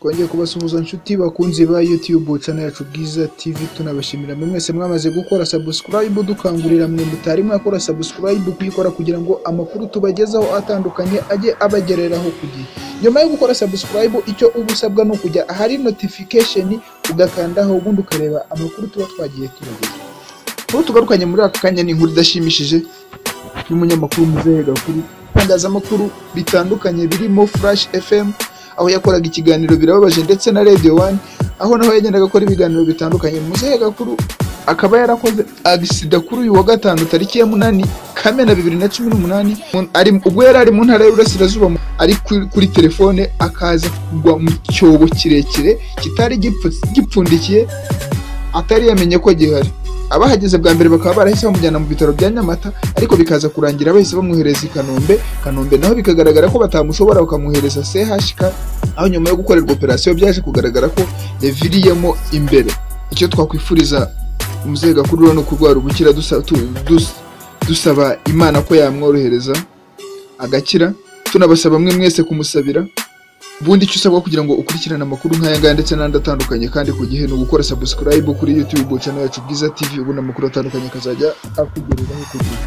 Twongeye kubasuhuza inshuti bakunzi ba YouTube channel yacu Bwiza TV, tunabashimira mwese mwamaze gukora subscribe, dukangurira mwe mutari mwakora subscribe kuyikora kugira ngo amakuru tubagezaho atandukanye ajye abagereraho kugiye. Nyuma yo gukora subscribe, icyo ubusabwa no kujya ahari notification ugakandaho, ubundi ukareba amakuru tuba twagiye tubageza. Ubu tugarukanye muri aka kanya ni inkuru idashimishije y'umunyamakuru Muzehe Gakuru, tangaza amakuru bitandukanye birimo Flash FM, aho yakoraga ikiganiro birababaje, ndetse na Radio 1 aho naho yagendaga gukora ibiganiro bitandukanye. Muzehe Gakuru akaba yarakoze accident kuri uyu wa gatanu tariki ya 8 Kamena 2018, ubwo yari ari mu ntara y'Uburasirazuba, ari kuri telefone akaza kugwa mu cyobo kirekire kitari gipfundikiye, atari yamenye ko gihari. Abahageze bwa mbere bakaba barahise bamujyana mu bitaro bya Nyamata, ariko bikaza kurangira bahise bamwohereza i Kanombe naho bikagaragara ko batamushobora bakamwohereza CHK, aho nyuma yo gukorerwa operation byaje kugaragara ko yaviriyemo imbere. Icyo twakwifuriza Muzehe Gakuru no kurwara ubukira, dusaba Imana ko yamworohereza agakira, tunabasaba mwe mwese kumusabira. Ubundi icyo usabwa kugira ngo ukurikirane amakuru nk'aya ngaya ndetse n'andi atandukanye kandi ku gihe, no gukora subscribe kuri YouTube channel yacu Bwiza TV, ubundi amakuru atandukanye kazajya akugereraho ku gihe.